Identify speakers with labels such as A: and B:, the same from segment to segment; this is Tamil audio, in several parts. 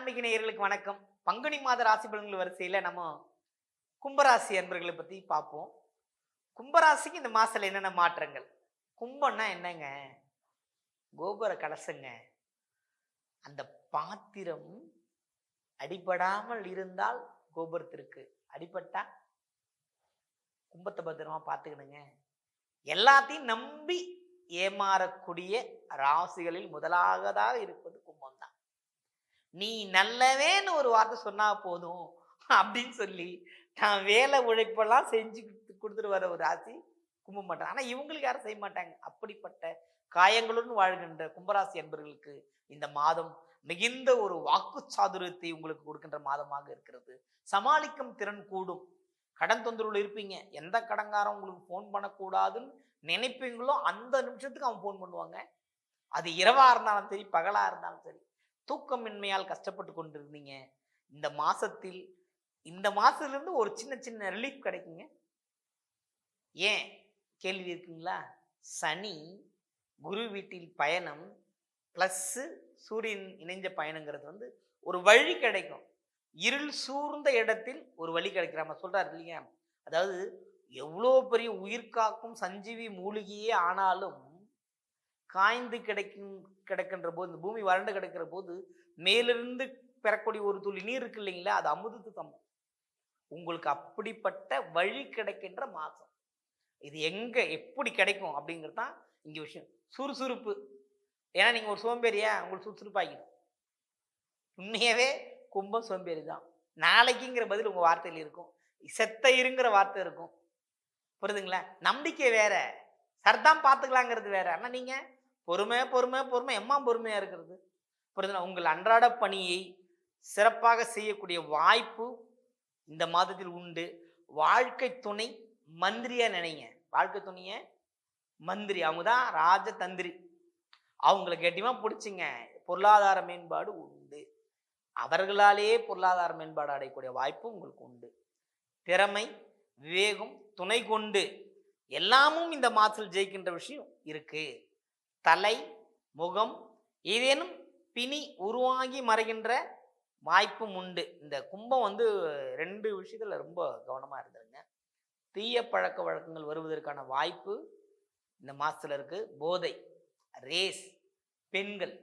A: ஆன்மீக நேயர்களுக்கு வணக்கம். பங்குனி மாத ராசி பலன்கள் வரிசையில நம்ம கும்பராசி அன்பர்களை பத்தி பார்ப்போம். கும்பராசிக்கு இந்த மாசத்துல என்னென்ன மாற்றங்கள்? கும்பம்னா என்னங்க? கோபுர கலசங்க. அந்த பாத்திரம் அடிபடாமல் இருந்தால் கோபுரத்திற்கு, அடிபட்டா கும்பத்தை பத்திரமா பார்த்துக்கணுங்க. எல்லாத்தையும் நம்பி ஏமாறக்கூடிய ராசிகளில் முதலாவதாக இருப்பது கும்பம் தான். நீ நல்லவேன்னு ஒரு வார்த்தை சொன்னா போதும் அப்படின்னு சொல்லி நான் வேலை உழைப்பெல்லாம் செஞ்சு கொடுத்துட்டு வர ஒரு ராசி கும்ப மாட்டாங்க. ஆனா இவங்களுக்கு யாரும் செய்ய மாட்டாங்க. அப்படிப்பட்ட காயங்களுடன் வாழ்கின்ற கும்பராசி என்பவர்களுக்கு இந்த மாதம் மிகுந்த ஒரு வாக்கு சாதுரியத்தை உங்களுக்கு கொடுக்கின்ற மாதமாக இருக்கிறது. சமாளிக்கும் திறன் கூடும். கடன் தொந்தரவுல இருப்பீங்க. எந்த கடன்காரன் உங்களுக்கு போன் பண்ணக்கூடாதுன்னு நினைப்பீங்களோ அந்த நிமிஷத்துக்கு அவன் போன் பண்ணுவாங்க. அது இரவா இருந்தாலும் சரி, பகலா இருந்தாலும் சரி. தூக்கமின்மையால் கஷ்டப்பட்டு கொண்டிருந்தீங்க. இந்த மாசத்தில் இந்த மாசத்திலிருந்து ஒரு சின்ன சின்ன ரிலீஃப் கிடைக்குங்க. ஏன் கேள்வி இருக்குங்களா? சனி குரு வீட்டில் பயணம் பிளஸ் சூரியன் இணைஞ்ச பயணங்கிறது ஒரு வழி கிடைக்கும். இருள் சூழ்ந்த இடத்தில் ஒரு வழி கிடைக்கிற நம்ம சொல்றாரு இல்லையா? அதாவது எவ்வளோ பெரிய உயிர் காக்கும் சஞ்சீவி மூலிகையே ஆனாலும் காய்ந்து கிடக்கின்ற போது, இந்த பூமி வறண்டு கிடக்கிற போது மேலிருந்து பெறக்கூடிய ஒரு துளி நீர் இருக்கு இல்லைங்களா? அது அமுதத்து சமம். உங்களுக்கு அப்படிப்பட்ட வழி கிடைக்கின்ற மாசம். இது எங்க எப்படி கிடைக்கும் அப்படிங்கிறது தான் இங்க விஷயம். சுறுசுறுப்பு. ஏன்னா நீங்க ஒரு சோம்பேறியா, உங்களுக்கு சுறுசுறுப்பாகிடும். உண்மையாவே கும்பம் சோம்பேறி தான். நாளைக்குங்கிற பதில் உங்க வார்த்தையில் இருக்கும். செத்த இருங்கிற வார்த்தை இருக்கும். புரியுதுங்களா? நம்பிக்கை வேற, சர்தான் பார்த்துக்கலாங்கிறது வேற. ஆனா நீங்க பொறுமை பொறுமை பொறுமை எம்மா பொறுமையா இருக்கிறது. புரியுதுங்களா? உங்கள் அன்றாட பணியை சிறப்பாக செய்யக்கூடிய வாய்ப்பு இந்த மாதத்தில் உண்டு. வாழ்க்கை துணை மந்திரியா நினைங்க. வாழ்க்கை துணைய மந்திரி, அவங்க தான் ராஜதந்திரி. அவங்களை கெட்டியமா பிடிச்சிங்க. பொருளாதார மேம்பாடு உண்டு. அவர்களாலேயே பொருளாதார மேம்பாடு அடையக்கூடிய வாய்ப்பு உங்களுக்கு உண்டு. திறமை, விவேகம் துணை கொண்டு எல்லாமும் இந்த மாதத்தில் ஜெயிக்கின்ற விஷயம் இருக்கு. தலை, முகம் ஏதேனும் பிணி உருவாகி மறைகின்ற வாய்ப்பும் உண்டு. இந்த கும்பம் ரெண்டு விஷயத்துல ரொம்ப கவனமா இருந்துருங்க. தீய பழக்க வழக்கங்கள் வருவதற்கான வாய்ப்பு இந்த மாசத்துல இருக்கு. போதை, ரேஸ், பெண்கள்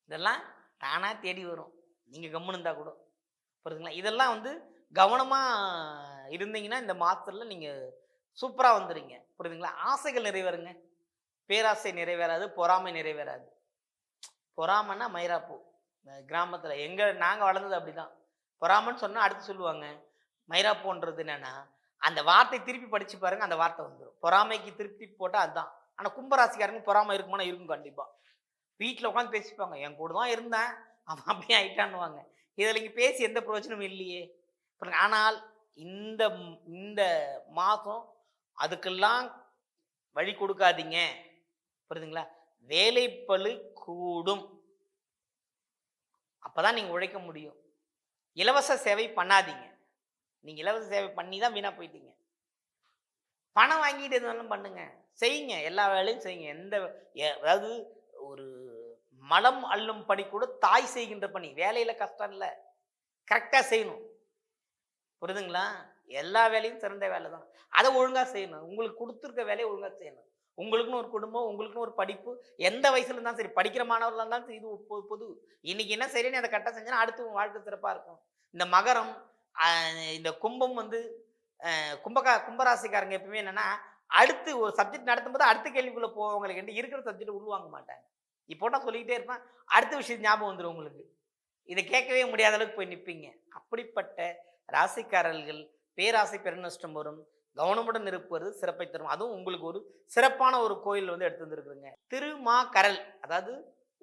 A: இதெல்லாம் தானா தேடி வரும். நீங்க கம்முன்னு இருந்தா கூட. புரியுதுங்களா? இதெல்லாம் கவனமா இருந்தீங்கன்னா இந்த மாசத்துல நீங்க சூப்பரா வந்துடுங்க. புரியுதுங்களா? ஆசைகள் நிறைவேறுங்க. பேராசை நிறைவேறாது, பொறாமை நிறைவேறாது. பொறாமைன்னா மயிராப்பூ. கிராமத்துல நாங்க வளர்ந்தது அப்படிதான். பொறாமைன்னு சொன்னா அடுத்து சொல்லுவாங்க. மயிராப்பூன்றது என்னன்னா, அந்த வார்த்தை திருப்பி படிச்சு பாருங்க, அந்த வார்த்தை வந்துடும். பொறாமைக்கு திருப்பி போட்டா அதுதான். ஆனா கும்பராசிக்காரங்க பொறாமை இருக்குமானா இருக்கும் கண்டிப்பா. வீட்டில் உட்காந்து பேசிப்பாங்க. என் கூட தான் இருந்தேன், அவன் அப்படியே ஆயிட்டான்னுவாங்க. இதில் இங்கே பேசி எந்த பிரயோஜனமும் இல்லையே. ஆனால் இந்த இந்த மாதம் அதுக்கெல்லாம் வழி கொடுக்காதீங்க. புரியுதுங்களா? வேலைப்பளு கூடும். அப்பதான் நீங்க உழைக்க முடியும். இலவச சேவை பண்ணாதீங்க. நீங்க இலவச சேவை பண்ணி தான் வீணா போயிட்டீங்க. பணம் வாங்கிட்டு எதுனாலும் பண்ணுங்க, செய்யுங்க, எல்லா வேலையும் செய்யுங்க. அதாவது ஒரு மலம் அள்ளும் பணி கூட தாய் செய்கின்ற பணி. வேலையில கஷ்டம் இல்லை, கரெக்டா செய்யணும். புரியுதுங்களா? எல்லா வேலையும் சிறந்த வேலை தான். அதை ஒழுங்கா செய்யணும். உங்களுக்கு கொடுத்துருக்க வேலையை ஒழுங்கா செய்யணும். உங்களுக்குன்னு ஒரு குடும்பம், உங்களுக்குன்னு ஒரு படிப்பு, எந்த வயசுல இருந்தாலும் சரி, படிக்கிற மாணவர்களாக இருந்தாலும் இது பொது. இன்னைக்கு என்ன சரின்னு அதை கரெக்டாக செஞ்சா அடுத்து உங்க வாழ்க்கை சிறப்பா இருக்கும். இந்த மகரம், இந்த கும்பம் கும்பராசிக்காரங்க எப்பவுமே என்னன்னா, அடுத்து ஒரு சப்ஜெக்ட் நடத்தும் போது அடுத்த கேள்விக்குள்ள போவங்களுக்கு இருக்கிற சப்ஜெக்ட் உள்வாங்க மாட்டாங்க. இப்போ நான் சொல்லிக்கிட்டே இருப்பேன், அடுத்த விஷயம் ஞாபகம் வந்துடும் உங்களுக்கு. இதை கேட்கவே முடியாத அளவுக்கு போய் நிற்பீங்க. அப்படிப்பட்ட ராசிக்காரர்கள் பேராசை பெருநஷ்டம் வரும். கவனமுடன் இருப்பது சிறப்பை தரும். அதுவும் உங்களுக்கு ஒரு சிறப்பான ஒரு கோயில் எடுத்து வந்துருக்குங்க. திருமாகரல், அதாவது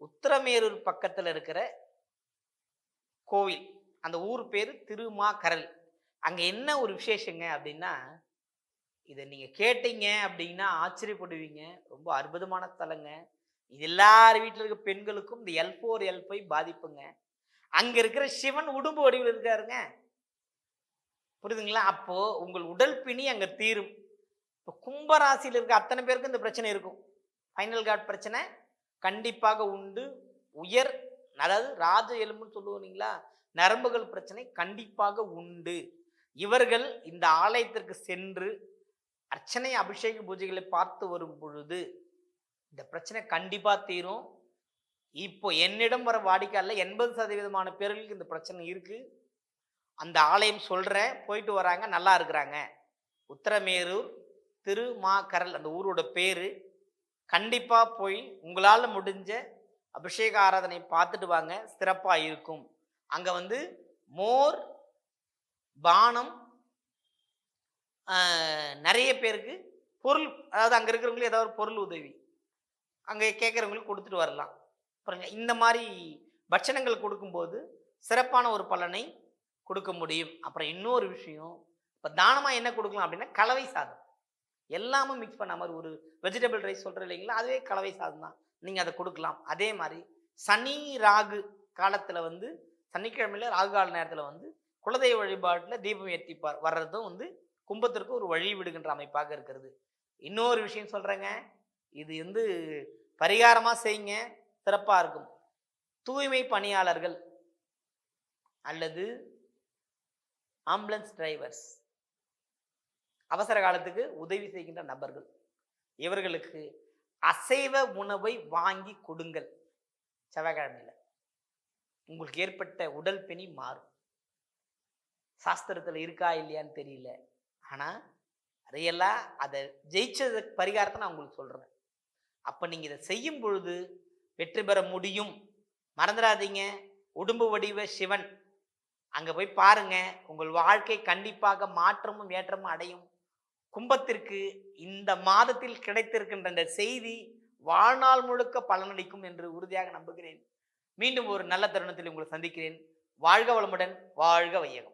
A: உத்திரமேரூர் பக்கத்துல இருக்கிற கோவில். அந்த ஊர் பேரு திருமாகரல். அங்க என்ன ஒரு விசேஷங்க அப்படின்னா, இதை நீங்க கேட்டீங்க அப்படின்னா ஆச்சரியப்படுவீங்க. ரொம்ப அற்புதமான ஸ்தலங்க. இது எல்லார் வீட்டில் இருக்க பெண்களுக்கும் இந்த L4 L5 பாதிப்புங்க. அங்க இருக்கிற சிவன் உடும்பு வடிவில் இருக்காருங்க. புரியுதுங்களா? அப்போ உங்கள் உடல் பிணி அங்க தீரும். இப்போ கும்பராசியில் இருக்க அத்தனை பேருக்கும் இந்த பிரச்சனை இருக்கும். ஃபைனல் கார்டு பிரச்சனை கண்டிப்பாக உண்டு. உயர் அதாவது ராஜ எலும்புன்னு சொல்லுவோம் இல்லைங்களா, நரம்புகள் பிரச்சனை கண்டிப்பாக உண்டு. இவர்கள் இந்த ஆலயத்திற்கு சென்று அர்ச்சனை அபிஷேக பூஜைகளை பார்த்து வரும் பொழுது இந்த பிரச்சனை கண்டிப்பா தீரும். இப்போ என்னிடம் வர வாடிக்கையாளர்ல 80% பேர்களுக்கு இந்த பிரச்சனை இருக்கு. அந்த ஆலயம் சொல்றேன், போயிட்டு வராங்க, நல்லா இருக்கிறாங்க. உத்திரமேரூர் திருமாகரல் அந்த ஊரோட பேரு. கண்டிப்பா போய் உங்களால முடிஞ்ச அபிஷேக ஆராதனை பார்த்துட்டு வாங்க, சிறப்பா இருக்கும். அங்க வந்து மோர், பானம், நிறைய பேருக்கு பொருள், அதாவது அங்க இருக்கிறவங்களுக்கு ஏதாவது ஒரு பொருள் உதவி அங்கே கேட்குறவங்களுக்கு கொடுத்துட்டு வரலாம். பாருங்க, இந்த மாதிரி பட்சணங்கள் கொடுக்கும்போது சிறப்பான ஒரு பலனை கொடுக்க முடியும். அப்புறம் இன்னொரு விஷயம், இப்போ தானமாக என்ன கொடுக்கலாம் அப்படின்னா கலவை சாதம். எல்லாமே மிக்ஸ் பண்ண மாதிரி ஒரு வெஜிடபிள் ரைஸ் சொல்கிறேன் இல்லைங்களா, அதுவே கலவை சாதம் தான். நீங்கள் அதை கொடுக்கலாம். அதே மாதிரி சனி ராகு காலத்தில் வந்து சனிக்கிழமையில் ராகு கால நேரத்தில் வந்து குலதெய்வ வழிபாட்டில் தீபம் ஏற்றி வர்றதும் வந்து கும்பத்திற்கு ஒரு வழி விடுகின்ற அமைப்பாக இருக்கிறது. இன்னொரு விஷயம் சொல்கிறேங்க, இது வந்து பரிகாரமாக செய்யுங்க, சிறப்பாக இருக்கும். தூய்மை பணியாளர்கள் அல்லது ஆம்புலன்ஸ் டிரைவர்ஸ், அவசர காலத்துக்கு உதவி செய்கின்ற நபர்கள், இவர்களுக்கு அசைவ உணவை வாங்கி கொடுங்கள். செவ்வாய்க்கிழமையில் உங்களுக்கு ஏற்பட்ட உடல் பிணி மாறும். சாஸ்திரத்தில் இருக்கா இல்லையான்னு தெரியல, ஆனால் ரியலாக அதை ஜெயிச்சது பரிகாரத்தை நான் உங்களுக்கு சொல்கிறேன். அப்போ நீங்கள் இதை செய்யும் பொழுது வெற்றி பெற முடியும். மறந்துடாதீங்க, உடும்பு வடிவ சிவன் அங்கே போய் பாருங்க, உங்கள் வாழ்க்கை கண்டிப்பாக மாற்றமும் ஏற்றமும் அடையும். கும்பத்திற்கு இந்த மாதத்தில் கிடைத்திருக்கின்ற இந்த செய்தி வாழ்நாள் முழுக்க பலனளிக்கும் என்று உறுதியாக நம்புகிறேன். மீண்டும் ஒரு நல்ல தருணத்தில் உங்களை சந்திக்கிறேன். வாழ்க வளமுடன், வாழ்க வையகம்.